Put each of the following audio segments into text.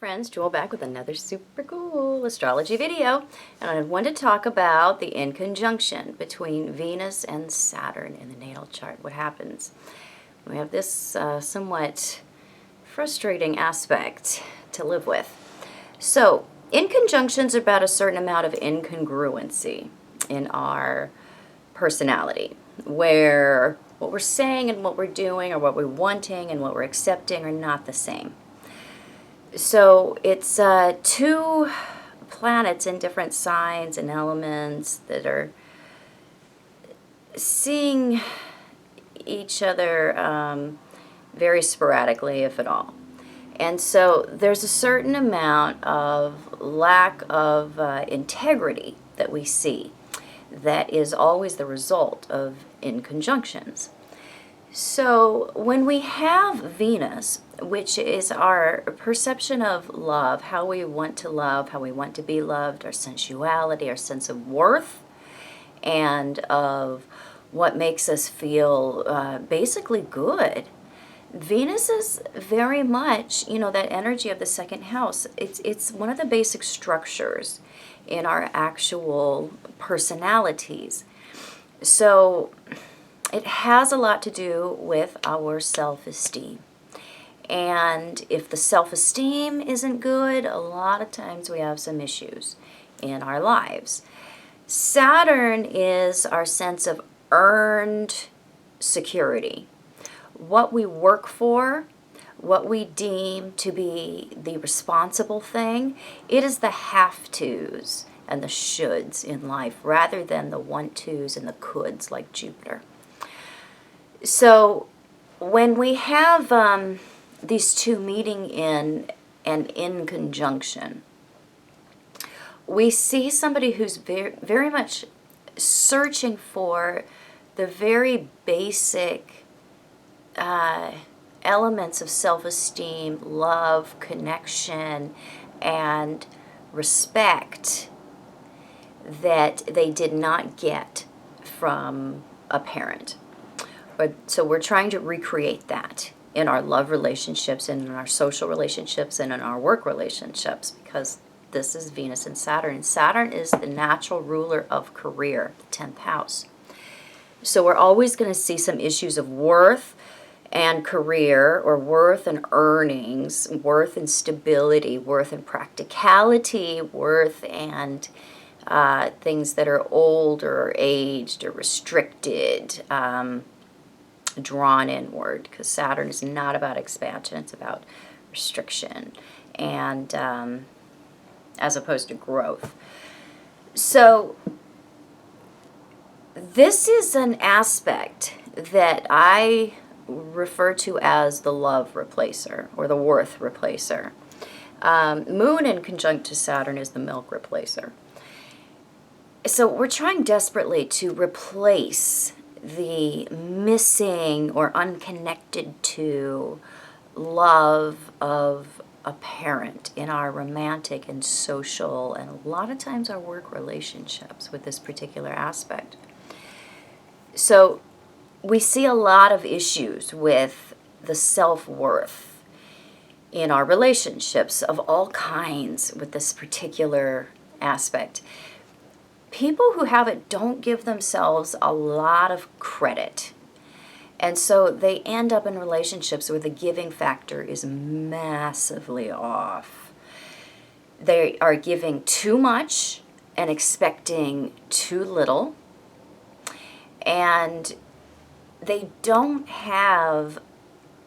friends, Jewel back with another super cool astrology video, and I want to talk about the inconjunction between Venus and Saturn in the natal chart. What happens? We have this somewhat frustrating aspect to live with. So, inconjunctions are about a certain amount of incongruency in our personality, where what we're saying and what we're doing, or what we're wanting and what we're accepting, are not the same. So it's two planets in different signs and elements that are seeing each other very sporadically, if at all. And so there's a certain amount of lack of integrity that we see that is always the result of inconjunctions. So when we have Venus, which is our perception of love, how we want to love, how we want to be loved, our sensuality, our sense of worth, and of what makes us feel basically good. Venus is very much, that energy of the second house. It's one of the basic structures in our actual personalities. So it has a lot to do with our self-esteem. And if the self-esteem isn't good, a lot of times we have some issues in our lives. Saturn is our sense of earned security. What we work for, what we deem to be the responsible thing, it is the have-tos and the shoulds in life rather than the want-tos and the coulds like Jupiter. So when we have these two meeting in and in conjunction, we see somebody who's very, very much searching for the very basic elements of self-esteem, love, connection, and respect that they did not get from a parent. So we're trying to recreate that in our love relationships and in our social relationships and in our work relationships, because this is Venus and Saturn. And Saturn is the natural ruler of career, the 10th house. So we're always going to see some issues of worth and career, or worth and earnings, worth and stability, worth and practicality, worth and things that are old or aged or restricted, drawn inward, because Saturn is not about expansion, it's about restriction, and as opposed to growth. So this is an aspect that I refer to as the love replacer or the worth replacer. Moon in conjunct to Saturn is the milk replacer. So we're trying desperately to replace the missing or unconnected to love of a parent in our romantic and social and a lot of times our work relationships with this particular aspect. So we see a lot of issues with the self-worth in our relationships of all kinds with this particular aspect. People who have it don't give themselves a lot of credit. And so they end up in relationships where the giving factor is massively off. They are giving too much and expecting too little. And they don't have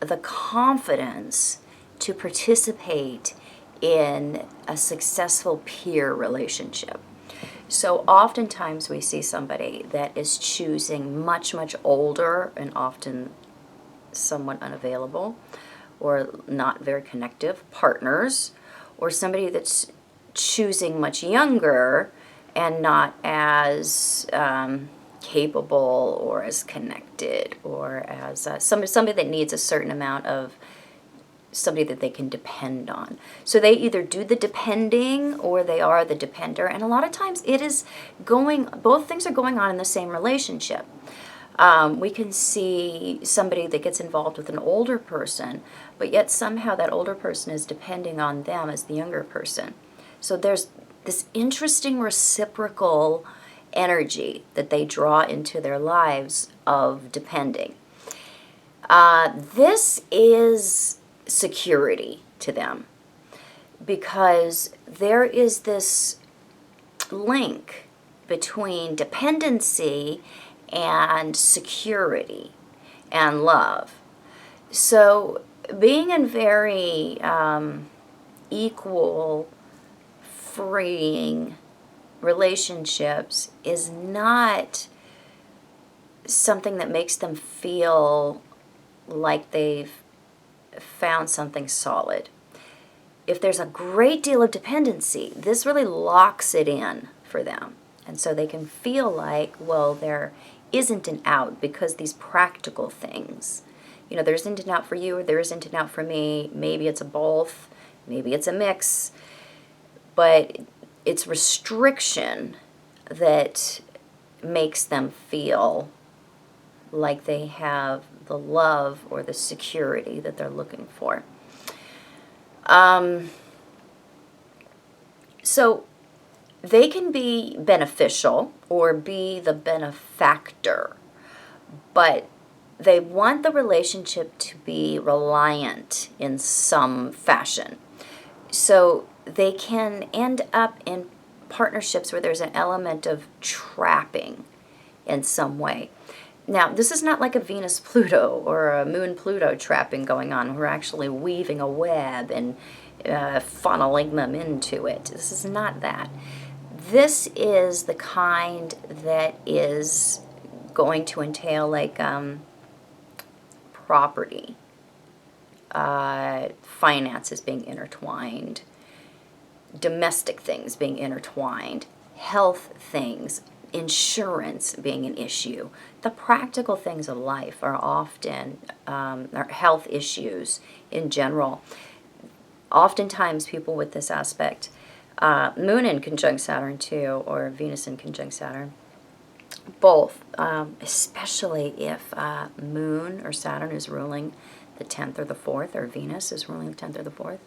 the confidence to participate in a successful peer relationship. So oftentimes we see somebody that is choosing much, much older and often somewhat unavailable or not very connective partners, or somebody that's choosing much younger and not as capable or as connected or as somebody that needs a certain amount of somebody that they can depend on. So they either do the depending or they are the depender, and a lot of times it is both things are going on in the same relationship. We can see somebody that gets involved with an older person, but yet somehow that older person is depending on them as the younger person. So there's this interesting reciprocal energy that they draw into their lives of depending. This is security to them, because there is this link between dependency and security and love. So being in very equal, freeing relationships is not something that makes them feel like they've found something solid. If there's a great deal of dependency, this really locks it in for them. And so they can feel like, well, there isn't an out, because these practical things, there isn't an out for you, or there isn't an out for me. Maybe it's a both, maybe it's a mix, but it's restriction that makes them feel like they have the love or the security that they're looking for. So they can be beneficial or be the benefactor, but they want the relationship to be reliant in some fashion. So they can end up in partnerships where there's an element of trapping in some way. Now, this is not like a Venus-Pluto or a Moon-Pluto trapping going on. We're actually weaving a web and funneling them into it. This is not that. This is the kind that is going to entail like property, finances being intertwined, domestic things being intertwined, health things, insurance being an issue. The practical things of life are often are health issues in general. Oftentimes people with this aspect, Moon in conjunct Saturn too, or Venus in conjunct Saturn, both, especially if Moon or Saturn is ruling the 10th or the 4th, or Venus is ruling the 10th or the 4th.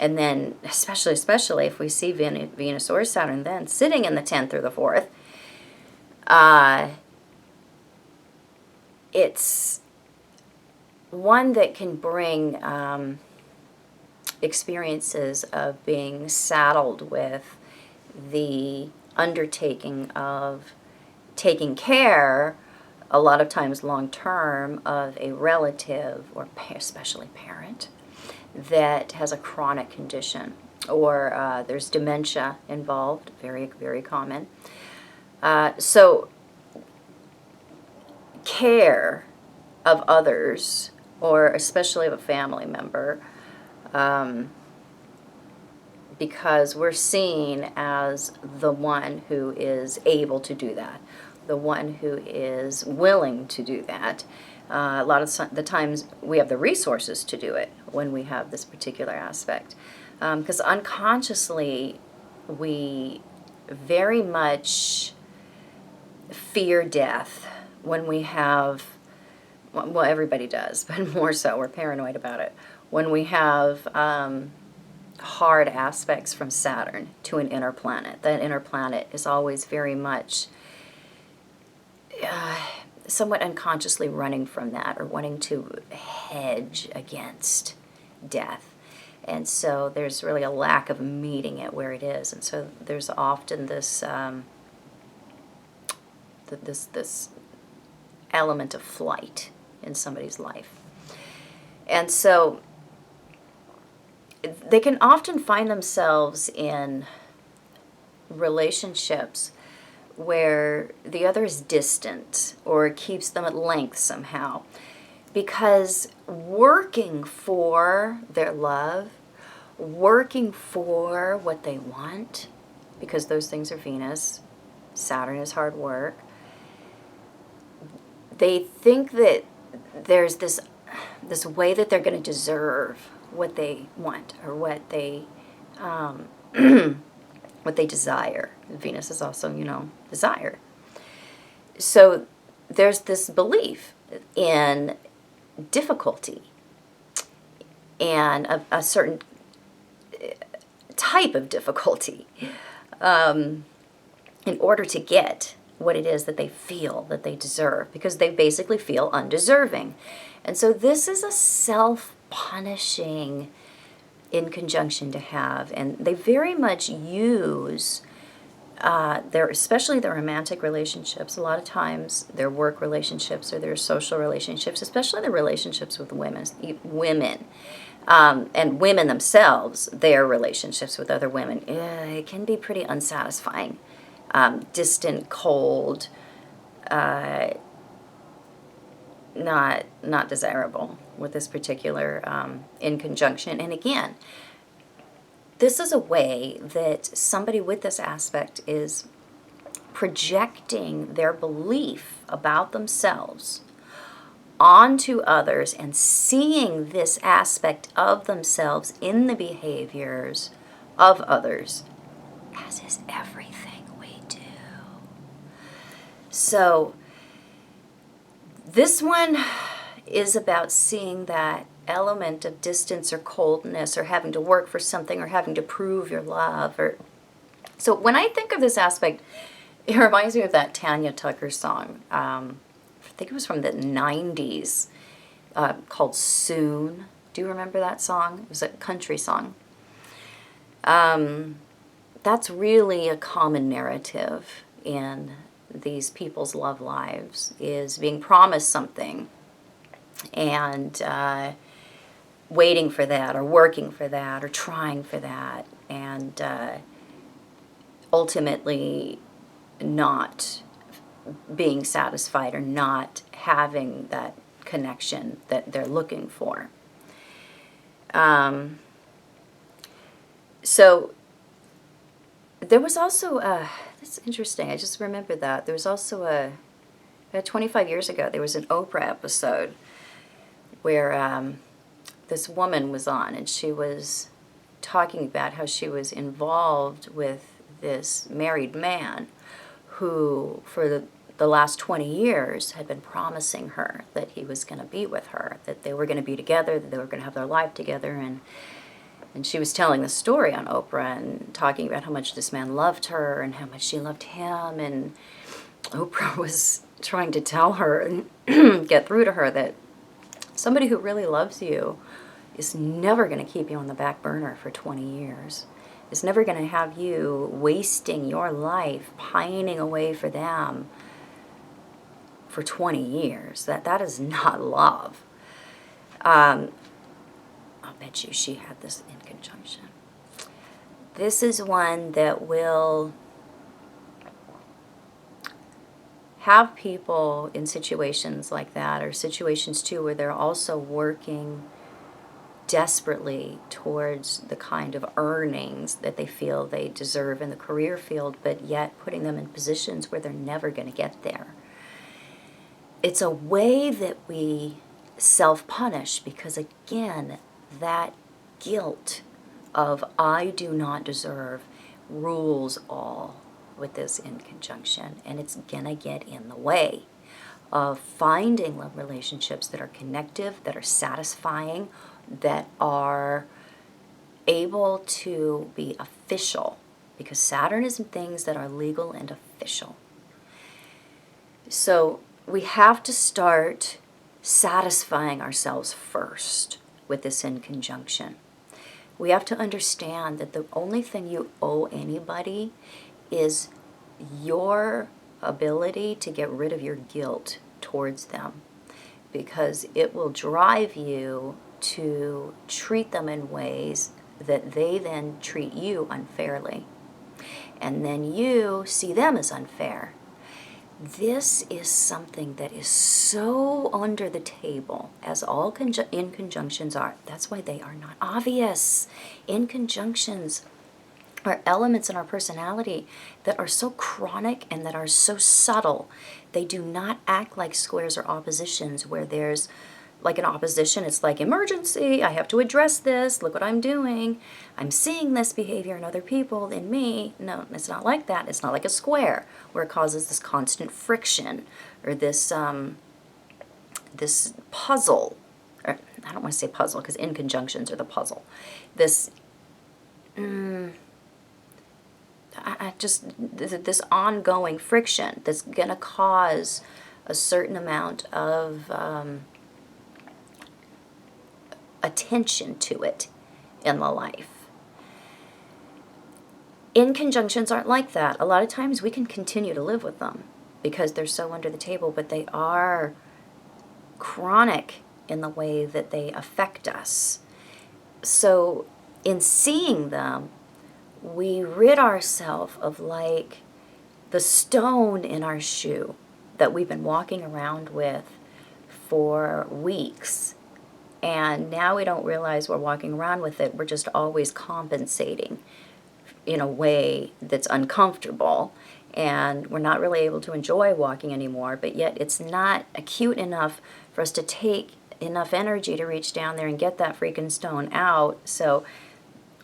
And then, especially if we see Venus or Saturn then sitting in the 10th or the 4th, it's one that can bring experiences of being saddled with the undertaking of taking care, a lot of times long term, of a relative or especially parent that has a chronic condition, or there's dementia involved, very, very common. So care of others, or especially of a family member, because we're seen as the one who is able to do that, the one who is willing to do that. A lot of the times we have the resources to do it when we have this particular aspect. Because unconsciously we very much fear death when we have, well, everybody does, but more so, we're paranoid about it, when we have hard aspects from Saturn to an inner planet. That inner planet is always very much somewhat unconsciously running from that, or wanting to hedge against death. And so there's really a lack of meeting it where it is. And so there's often this this element of flight in somebody's life. And so they can often find themselves in relationships where the other is distant or keeps them at length somehow, because working for their love, working for what they want, because those things are Venus, Saturn is hard work, they think that there's this way that they're going to deserve what they want, or what they what they desire. Venus is also, desire. So there's this belief in difficulty and a certain type of difficulty in order to get what it is that they feel that they deserve, because they basically feel undeserving. And so this is a self-punishing inconjunction to have, and they very much use especially their romantic relationships, a lot of times their work relationships or their social relationships, especially their relationships with women, and women themselves, their relationships with other women, it can be pretty unsatisfying, distant, cold, not desirable with this particular inconjunction. And again, this is a way that somebody with this aspect is projecting their belief about themselves onto others and seeing this aspect of themselves in the behaviors of others, as is everything we do. So this one is about seeing that element of distance or coldness or having to work for something or having to prove your love. So when I think of this aspect, it reminds me of that Tanya Tucker song. I think it was from the 90s, called Soon. Do you remember that song? It was a country song. That's really a common narrative in these people's love lives, is being promised something and waiting for that, or working for that, or trying for that, and ultimately not being satisfied or not having that connection that they're looking for. So there was also that's interesting, I just remembered that. There was also 25 years ago, there was an Oprah episode where this woman was on, and she was talking about how she was involved with this married man who, for the last 20 years, had been promising her that he was going to be with her, that they were going to be together, that they were going to have their life together. And she was telling the story on Oprah and talking about how much this man loved her and how much she loved him. And Oprah was trying to tell her and get through to her that somebody who really loves you is never going to keep you on the back burner for 20 years. Is never going to have you wasting your life pining away for them for 20 years. That is not love. I'll bet you she had this in conjunction. This is one that will have people in situations like that, or situations too where they're also working desperately towards the kind of earnings that they feel they deserve in the career field, but yet putting them in positions where they're never going to get there. It's a way that we self-punish, because again, that guilt of I do not deserve rules all with this in conjunction, and it's gonna get in the way of finding love relationships that are connective, that are satisfying, that are able to be official, because Saturn is in things that are legal and official. So we have to start satisfying ourselves first with this in conjunction. We have to understand that the only thing you owe anybody is your ability to get rid of your guilt towards them, because it will drive you to treat them in ways that they then treat you unfairly. And then you see them as unfair. This is something that is so under the table, as all inconjunctions are. That's why they are not obvious. Inconjunctions are elements in our personality that are so chronic and that are so subtle. They do not act like squares or oppositions where there's like an opposition. It's like, emergency, I have to address this, look what I'm doing. I'm seeing this behavior in other people, in me. No, it's not like that. It's not like a square where it causes this constant friction or this this puzzle. Or, I don't want to say puzzle because inconjunctions are the puzzle. This this ongoing friction that's going to cause a certain amount of attention to it in the life. Inconjunctions aren't like that. A lot of times we can continue to live with them because they're so under the table, but they are chronic in the way that they affect us. So in seeing them, we rid ourselves of like the stone in our shoe that we've been walking around with for weeks. And now we don't realize we're walking around with it. We're just always compensating in a way that's uncomfortable. And we're not really able to enjoy walking anymore. But yet it's not acute enough for us to take enough energy to reach down there and get that freaking stone out. So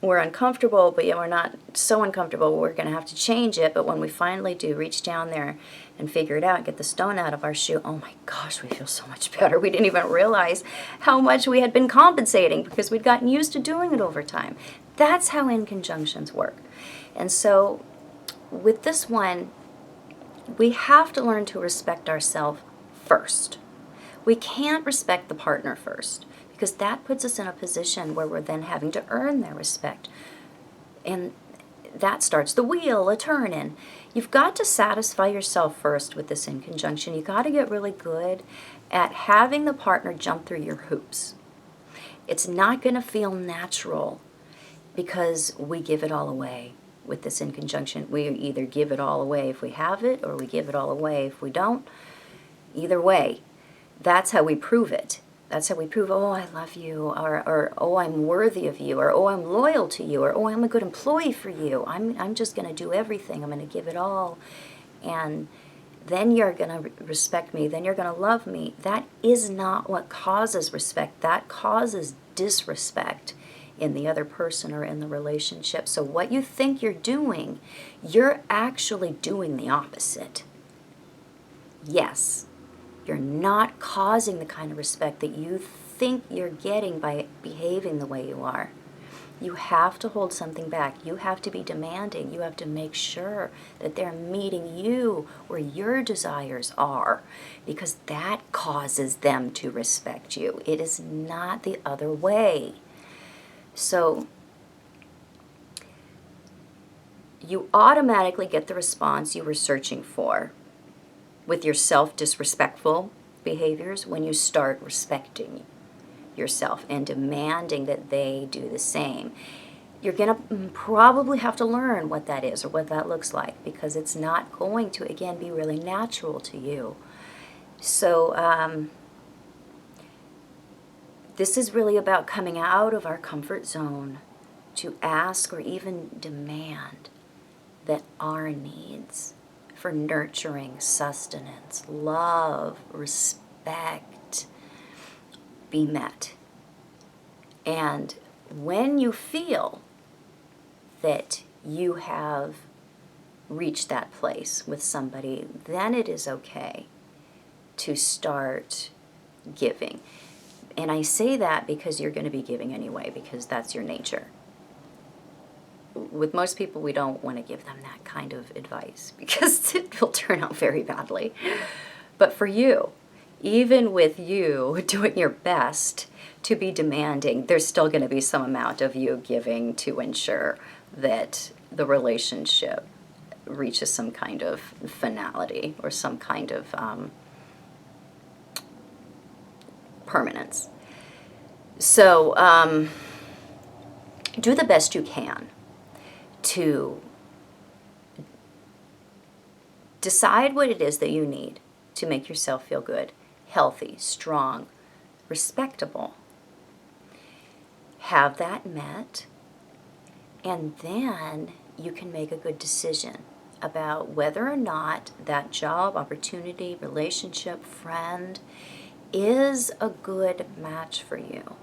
we're uncomfortable, but yet we're not so uncomfortable we're going to have to change it. But when we finally do reach down there and figure it out, get the stone out of our shoe, oh my gosh, we feel so much better. We didn't even realize how much we had been compensating because we'd gotten used to doing it over time. That's how inconjunctions work. And so with this one, we have to learn to respect ourselves first. We can't respect the partner first, because that puts us in a position where we're then having to earn their respect. And that starts the wheel a-turning. You've got to satisfy yourself first with this inconjunction. You've got to get really good at having the partner jump through your hoops. It's not going to feel natural because we give it all away with this inconjunction. We either give it all away if we have it, or we give it all away if we don't. Either way, that's how we prove it. That's how we prove, oh, I love you, or oh, I'm worthy of you, or oh, I'm loyal to you, or oh, I'm a good employee for you. I'm just going to do everything. I'm going to give it all. And then you're going to respect me. Then you're going to love me. That is not what causes respect. That causes disrespect in the other person or in the relationship. So what you think you're doing, you're actually doing the opposite. Yes. You're not causing the kind of respect that you think you're getting by behaving the way you are. You have to hold something back. You have to be demanding. You have to make sure that they're meeting you where your desires are, because that causes them to respect you. It is not the other way. So you automatically get the response you were searching for with your self-disrespectful behaviors when you start respecting yourself and demanding that they do the same. You're going to probably have to learn what that is or what that looks like, because it's not going to, again, be really natural to you. So this is really about coming out of our comfort zone to ask or even demand that our needs for nurturing, sustenance, love, respect be met. And when you feel that you have reached that place with somebody, then it is okay to start giving. And I say that because you're going to be giving anyway, because that's your nature. With most people, we don't want to give them that kind of advice because it will turn out very badly. But for you, even with you doing your best to be demanding, there's still going to be some amount of you giving to ensure that the relationship reaches some kind of finality or some kind of permanence. So do the best you can to decide what it is that you need to make yourself feel good, healthy, strong, respectable. Have that met, and then you can make a good decision about whether or not that job, opportunity, relationship, friend is a good match for you.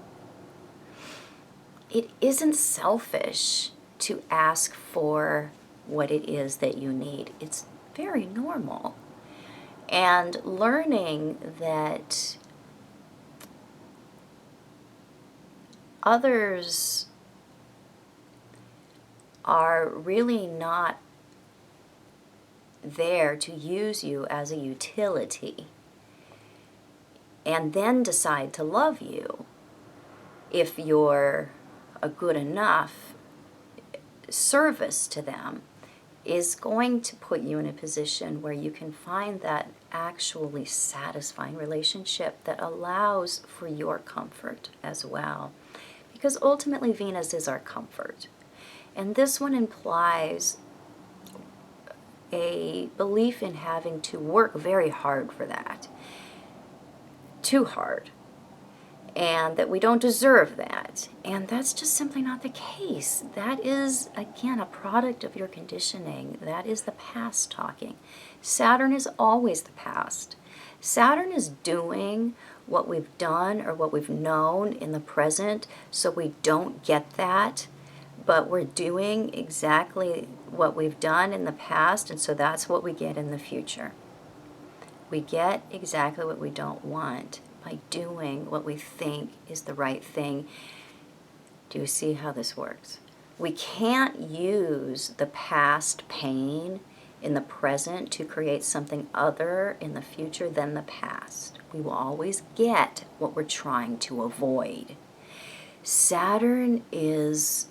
It isn't selfish to ask for what it is that you need. It's very normal. And learning that others are really not there to use you as a utility and then decide to love you if you're a good enough service to them is going to put you in a position where you can find that actually satisfying relationship that allows for your comfort as well. Because ultimately Venus is our comfort. And this one implies a belief in having to work very hard for that. Too hard. And that we don't deserve that. And that's just simply not the case. That is, again, a product of your conditioning. That is the past talking. Saturn is always the past. Saturn is doing what we've done or what we've known in the present, so we don't get that. But we're doing exactly what we've done in the past, and so that's what we get in the future. We get exactly what we don't want by doing what we think is the right thing. Do you see how this works? We can't use the past pain in the present to create something other in the future than the past. We will always get what we're trying to avoid. Saturn is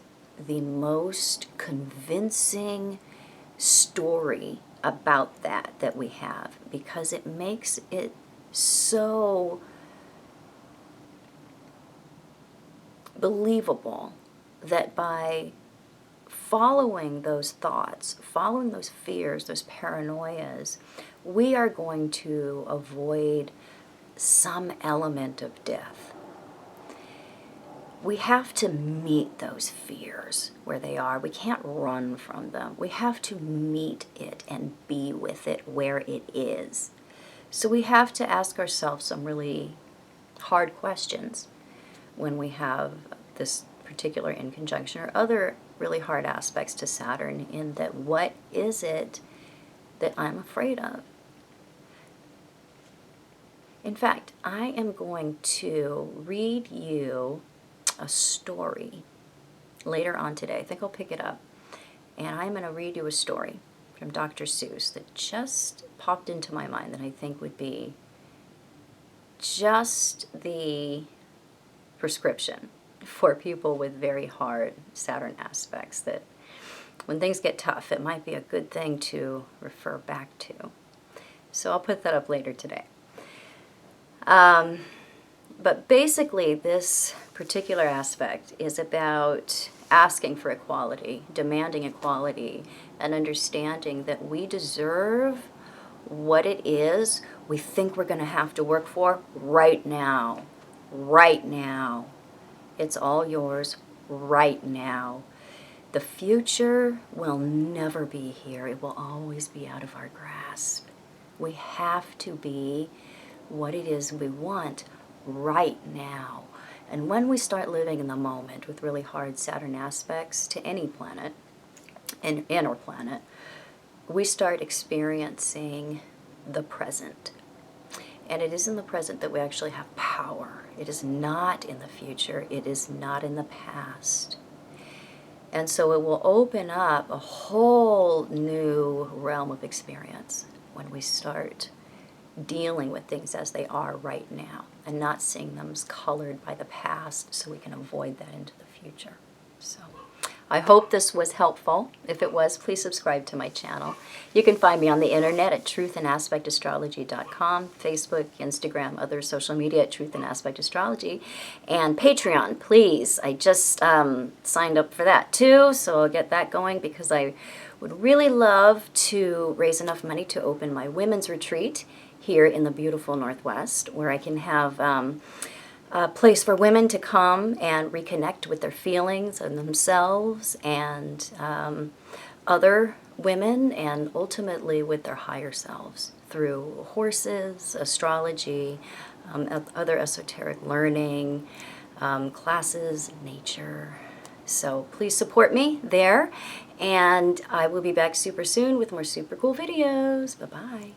the most convincing story about that we have, because it makes it so believable that by following those thoughts, following those fears, those paranoias, we are going to avoid some element of death. We have to meet those fears where they are. We can't run from them. We have to meet it and be with it where it is. So we have to ask ourselves some really hard questions when we have this particular inconjunction or other really hard aspects to Saturn, in that what is it that I'm afraid of? In fact, I am going to read you a story later on today. I think I'll pick it up. And I'm going to read you a story from Dr. Seuss that just popped into my mind that I think would be just the prescription for people with very hard Saturn aspects, that when things get tough, it might be a good thing to refer back to. So I'll put that up later today. But basically, this particular aspect is about asking for equality, demanding equality, and understanding that we deserve what it is we think we're going to have to work for right now. Right now. It's all yours right now. The future will never be here. It will always be out of our grasp. We have to be what it is we want right now. And when we start living in the moment with really hard Saturn aspects to any planet, and our planet, we start experiencing the present. And it is in the present that we actually have power. It is not in the future. It is not in the past. And so it will open up a whole new realm of experience when we start dealing with things as they are right now and not seeing them as colored by the past, so we can avoid that into the future. So I hope this was helpful. If it was, please subscribe to my channel. You can find me on the internet at truthandaspectastrology.com, Facebook, Instagram, other social media at Truth and Aspect Astrology, and Patreon, please. I just signed up for that too, so I'll get that going, because I would really love to raise enough money to open my women's retreat here in the beautiful Northwest, where I can have a place for women to come and reconnect with their feelings and themselves and other women, and ultimately with their higher selves through horses, astrology, other esoteric learning, classes, nature. So please support me there, and I will be back super soon with more super cool videos. Bye-bye.